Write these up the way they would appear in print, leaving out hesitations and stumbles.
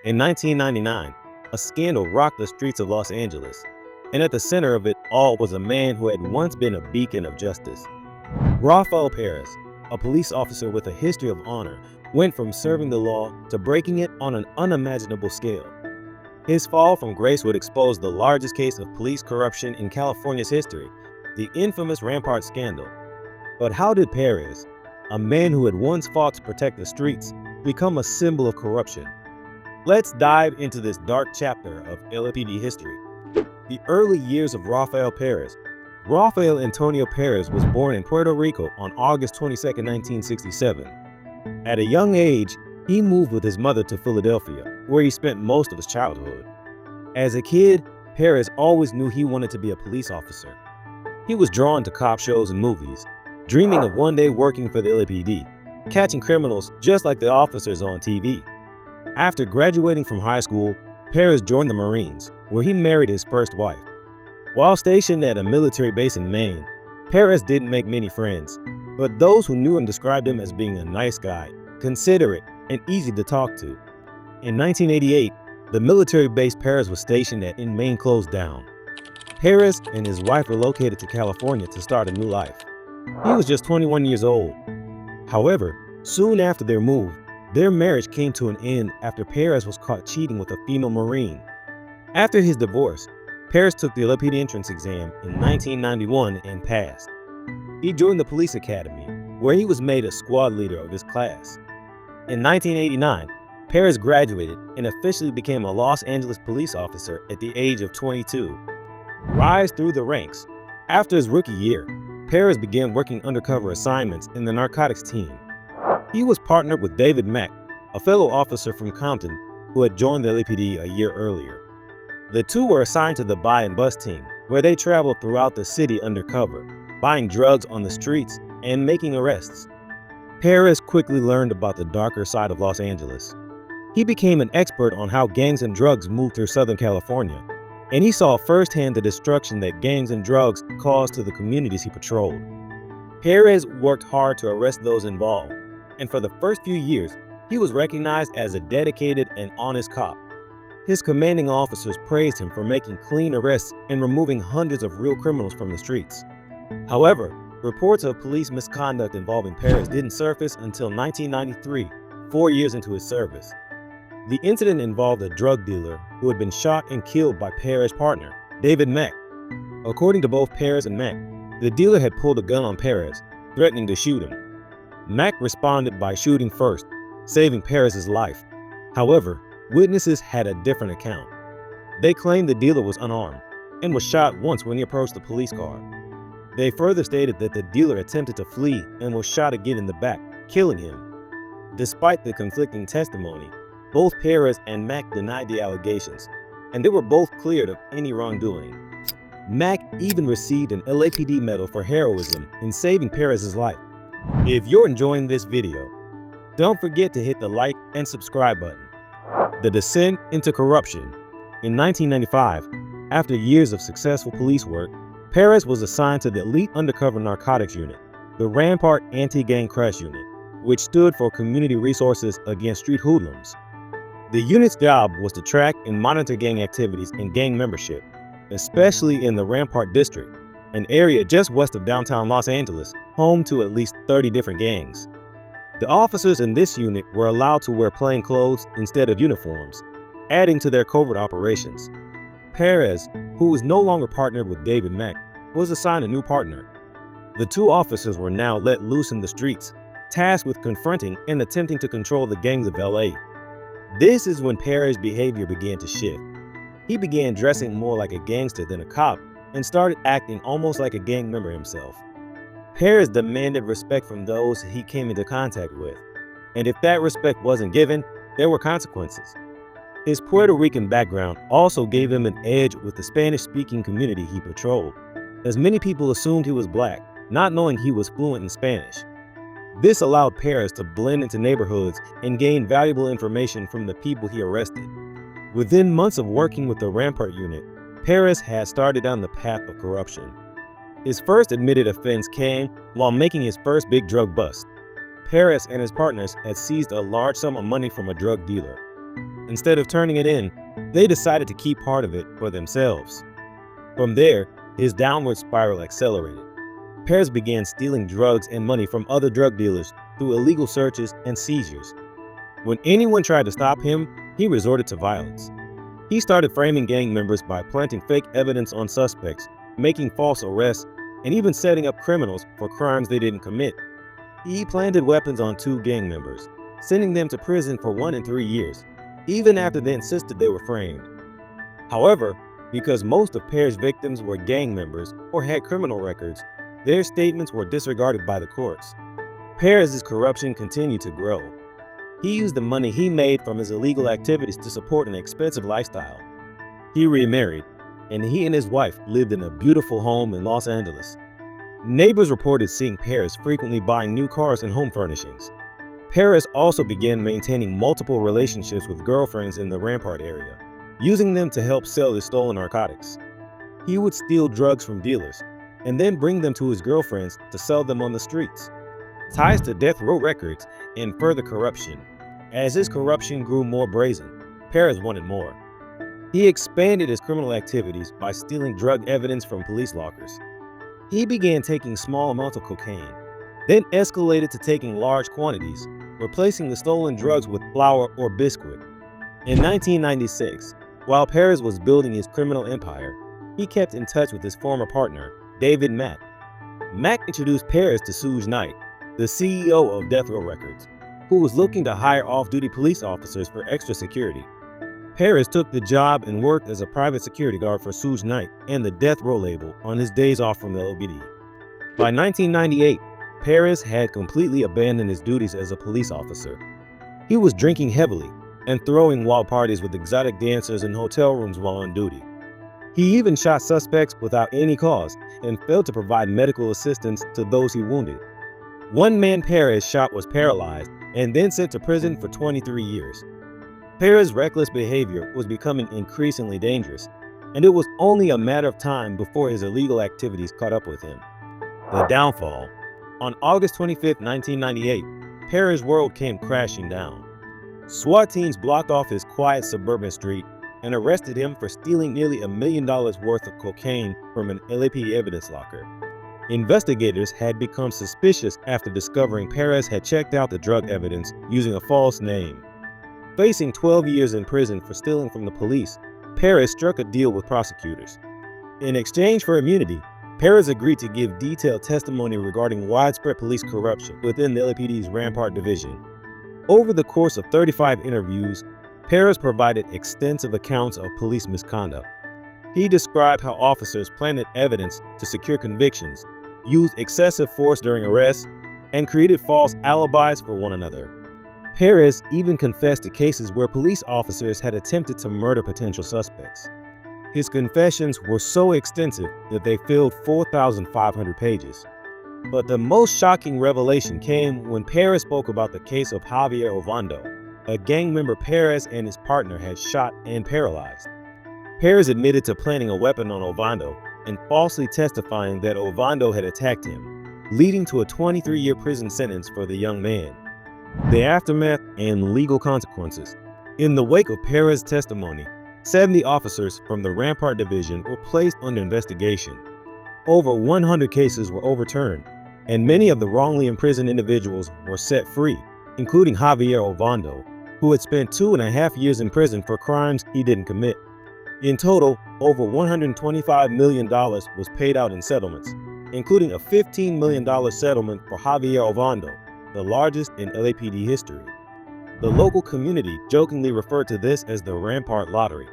In 1999, a scandal rocked the streets of Los Angeles, and at the center of it all was a man who had once been a beacon of justice. Rafael Perez, a police officer with a history of honor, went from serving the law to breaking it on an unimaginable scale. His fall from grace would expose the largest case of police corruption in California's history, the infamous Rampart Scandal. But how did Perez, a man who had once fought to protect the streets, become a symbol of corruption? Let's dive into this dark chapter of LAPD history. The early years of Rafael Perez. Rafael Antonio Perez was born in Puerto Rico on August 22, 1967. At a young age, he moved with his mother to Philadelphia, where he spent most of his childhood. As a kid, Perez always knew he wanted to be a police officer. He was drawn to cop shows and movies, dreaming of one day working for the LAPD, catching criminals just like the officers on TV. After graduating from high school, Perez joined the Marines, where he married his first wife. While stationed at a military base in Maine, Perez didn't make many friends, but those who knew him described him as being a nice guy, considerate, and easy to talk to. In 1988, the military base Perez was stationed at in Maine closed down. Perez and his wife relocated to California to start a new life. He was just 21 years old. However, soon after their move, their marriage came to an end after Perez was caught cheating with a female Marine. After his divorce, Perez took the LAPD entrance exam in 1991 and passed. He joined the police academy, where he was made a squad leader of his class. In 1989, Perez graduated and officially became a Los Angeles police officer at the age of 22. Rise through the ranks. After his rookie year, Perez began working undercover assignments in the narcotics team. He was partnered with David Mack, a fellow officer from Compton who had joined the LAPD a year earlier. The two were assigned to the buy and bust team, where they traveled throughout the city undercover, buying drugs on the streets and making arrests. Perez quickly learned about the darker side of Los Angeles. He became an expert on how gangs and drugs moved through Southern California, and he saw firsthand the destruction that gangs and drugs caused to the communities he patrolled. Perez worked hard to arrest those involved, and for the first few years, he was recognized as a dedicated and honest cop. His commanding officers praised him for making clean arrests and removing hundreds of real criminals from the streets. However, reports of police misconduct involving Perez didn't surface until 1993, 4 years into his service. The incident involved a drug dealer who had been shot and killed by Perez's partner, David Mack. According to both Perez and Mack, the dealer had pulled a gun on Perez, threatening to shoot him. Mack responded by shooting first, saving Perez's life. However, witnesses had a different account. They claimed the dealer was unarmed and was shot once when he approached the police car. They further stated that the dealer attempted to flee and was shot again in the back, killing him. Despite the conflicting testimony, both Perez and Mack denied the allegations, and they were both cleared of any wrongdoing. Mack even received an LAPD medal for heroism in saving Perez's life. If you're enjoying this video, don't forget to hit the like and subscribe button. The descent into corruption. In 1995, after years of successful police work, Perez was assigned to the elite undercover narcotics unit, the Rampart Anti-Gang Crash Unit, which stood for Community Resources Against Street Hoodlums. The unit's job was to track and monitor gang activities and gang membership, especially in the Rampart District, an area just west of downtown Los Angeles, home to at least 30 different gangs. The officers in this unit were allowed to wear plain clothes instead of uniforms, adding to their covert operations. Perez, who was no longer partnered with David Mack, was assigned a new partner. The two officers were now let loose in the streets, tasked with confronting and attempting to control the gangs of LA. This is when Perez's behavior began to shift. He began dressing more like a gangster than a cop and started acting almost like a gang member himself. Perez demanded respect from those he came into contact with, and if that respect wasn't given, there were consequences. His Puerto Rican background also gave him an edge with the Spanish-speaking community he patrolled, as many people assumed he was black, not knowing he was fluent in Spanish. This allowed Perez to blend into neighborhoods and gain valuable information from the people he arrested. Within months of working with the Rampart unit, Perez had started down the path of corruption. His first admitted offense came while making his first big drug bust. Perez and his partners had seized a large sum of money from a drug dealer. Instead of turning it in, they decided to keep part of it for themselves. From there, his downward spiral accelerated. Perez began stealing drugs and money from other drug dealers through illegal searches and seizures. When anyone tried to stop him, he resorted to violence. He started framing gang members by planting fake evidence on suspects, making false arrests, and even setting up criminals for crimes they didn't commit. He planted weapons on 2 gang members, sending them to prison for 1 and 3 years, even after they insisted they were framed. However, because most of Perez's victims were gang members or had criminal records, their statements were disregarded by the courts. Perez's corruption continued to grow. He used the money he made from his illegal activities to support an expensive lifestyle. He remarried, and he and his wife lived in a beautiful home in Los Angeles. Neighbors reported seeing Perez frequently buying new cars and home furnishings. Perez also began maintaining multiple relationships with girlfriends in the Rampart area, using them to help sell his stolen narcotics. He would steal drugs from dealers and then bring them to his girlfriends to sell them on the streets. Ties to Death Row Records and further corruption. As his corruption grew more brazen, Perez wanted more. He expanded his criminal activities by stealing drug evidence from police lockers. He began taking small amounts of cocaine, then escalated to taking large quantities, replacing the stolen drugs with flour or biscuit. In 1996, while Perez was building his criminal empire, he kept in touch with his former partner, David Mack. Mack introduced Perez to Suge Knight, the CEO of Death Row Records, who was looking to hire off-duty police officers for extra security. Perez took the job and worked as a private security guard for Suge Knight and the Death Row label on his days off from the LBD. By 1998, Perez had completely abandoned his duties as a police officer. He was drinking heavily and throwing wild parties with exotic dancers in hotel rooms while on duty. He even shot suspects without any cause and failed to provide medical assistance to those he wounded. One man Perez shot was paralyzed and then sent to prison for 23 years. Perez's reckless behavior was becoming increasingly dangerous, and it was only a matter of time before his illegal activities caught up with him. The downfall. On August 25, 1998, Perez's world came crashing down. SWAT teams blocked off his quiet suburban street and arrested him for stealing nearly $1 million worth of cocaine from an LAPD evidence locker. Investigators had become suspicious after discovering Perez had checked out the drug evidence using a false name. Facing 12 years in prison for stealing from the police, Perez struck a deal with prosecutors. In exchange for immunity, Perez agreed to give detailed testimony regarding widespread police corruption within the LAPD's Rampart division. Over the course of 35 interviews, Perez provided extensive accounts of police misconduct. He described how officers planted evidence to secure convictions, used excessive force during arrests, and created false alibis for one another. Perez even confessed to cases where police officers had attempted to murder potential suspects. His confessions were so extensive that they filled 4,500 pages. But the most shocking revelation came when Perez spoke about the case of Javier Ovando, a gang member Perez and his partner had shot and paralyzed. Perez admitted to planting a weapon on Ovando and falsely testifying that Ovando had attacked him, leading to a 23-year prison sentence for the young man. The aftermath and legal consequences. In the wake of Perez's testimony, 70 officers from the Rampart division were placed under investigation. Over 100 cases were overturned, and many of the wrongly imprisoned individuals were set free, including Javier Ovando, who had spent 2.5 years in prison for crimes he didn't commit. In total, over $125 million was paid out in settlements, including a $15 million settlement for Javier Ovando, the largest in LAPD history. The local community jokingly referred to this as the Rampart Lottery.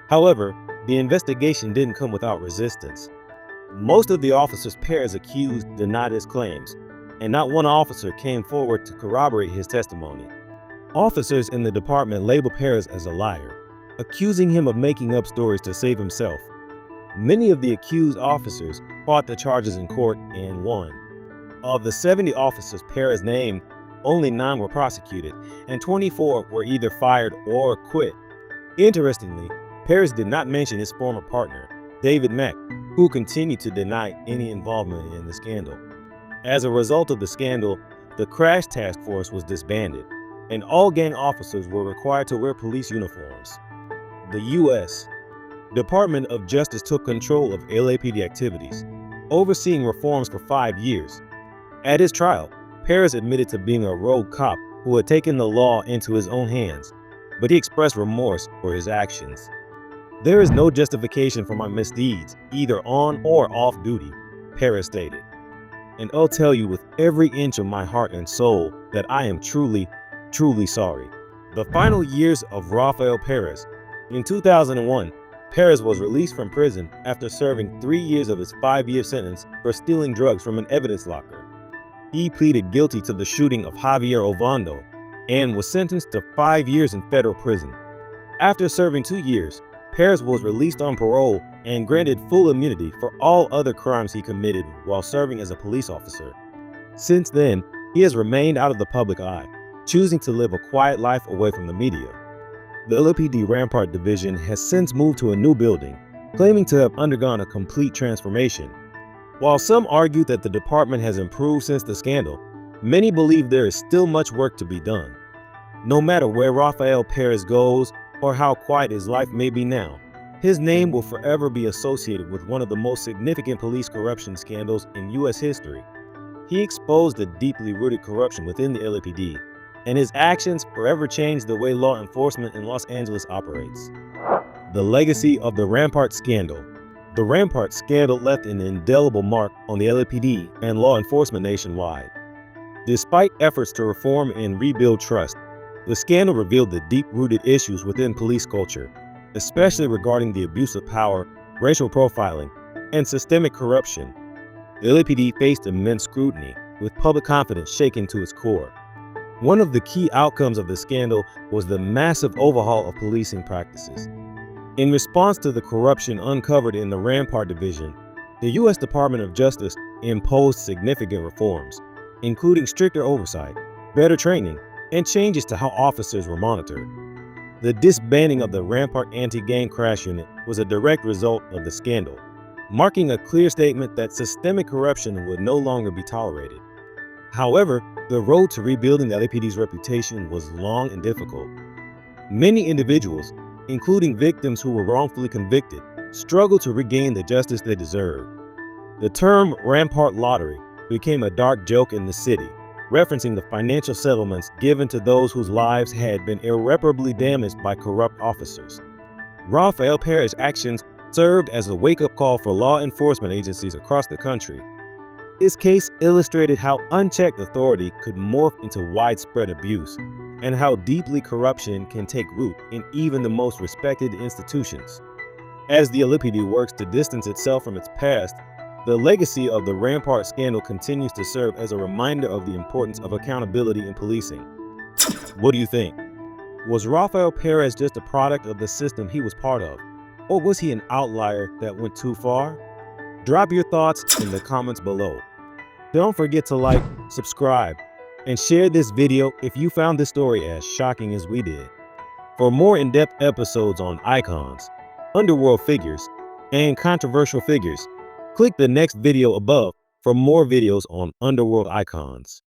However, the investigation didn't come without resistance. Most of the officers Perez accused denied his claims, and not one officer came forward to corroborate his testimony. Officers in the department labeled Perez as a liar, accusing him of making up stories to save himself. Many of the accused officers fought the charges in court and won. Of the 70 officers Perez named, only 9 were prosecuted, and 24 were either fired or quit. Interestingly, Perez did not mention his former partner, David Mack, who continued to deny any involvement in the scandal. As a result of the scandal, the Crash Task Force was disbanded. and all gang officers were required to wear police uniforms. The U.S. Department of Justice took control of LAPD activities, overseeing reforms for 5 years. At his trial, Perez admitted to being a rogue cop who had taken the law into his own hands, but he expressed remorse for his actions. "There is no justification for my misdeeds, either on or off duty," Perez stated. "And I'll tell you with every inch of my heart and soul that I am truly, truly sorry." The final years of Rafael Perez. In 2001, Perez was released from prison after serving 3 years of his 5-year sentence for stealing drugs from an evidence locker. He pleaded guilty to the shooting of Javier Ovando and was sentenced to 5 years in federal prison. After serving 2 years, Perez was released on parole and granted full immunity for all other crimes he committed while serving as a police officer. Since then, he has remained out of the public eye, choosing to live a quiet life away from the media. The LAPD Rampart Division has since moved to a new building, claiming to have undergone a complete transformation. While some argue that the department has improved since the scandal, many believe there is still much work to be done. No matter where Rafael Perez goes or how quiet his life may be now, his name will forever be associated with one of the most significant police corruption scandals in U.S. history. He exposed the deeply rooted corruption within the LAPD, and his actions forever changed the way law enforcement in Los Angeles operates. The legacy of the Rampart Scandal. The Rampart Scandal left an indelible mark on the LAPD and law enforcement nationwide. Despite efforts to reform and rebuild trust, the scandal revealed the deep-rooted issues within police culture, especially regarding the abuse of power, racial profiling, and systemic corruption. The LAPD faced immense scrutiny, with public confidence shaken to its core. One of the key outcomes of the scandal was the massive overhaul of policing practices. In response to the corruption uncovered in the Rampart Division, the U.S. Department of Justice imposed significant reforms, including stricter oversight, better training, and changes to how officers were monitored. The disbanding of the Rampart Anti-Gang Crash Unit was a direct result of the scandal, marking a clear statement that systemic corruption would no longer be tolerated. However, the road to rebuilding the LAPD's reputation was long and difficult. Many individuals, including victims who were wrongfully convicted, struggled to regain the justice they deserved. The term Rampart Lottery became a dark joke in the city, referencing the financial settlements given to those whose lives had been irreparably damaged by corrupt officers. Rafael Perez's actions served as a wake-up call for law enforcement agencies across the country. His case illustrated how unchecked authority could morph into widespread abuse, and how deeply corruption can take root in even the most respected institutions. As the LAPD works to distance itself from its past, the legacy of the Rampart scandal continues to serve as a reminder of the importance of accountability in policing. What do you think? Was Rafael Perez just a product of the system he was part of? Or was he an outlier that went too far? Drop your thoughts in the comments below. Don't forget to like, subscribe, and share this video if you found this story as shocking as we did. For more in-depth episodes on icons, underworld figures, and controversial figures, click the next video above for more videos on underworld icons.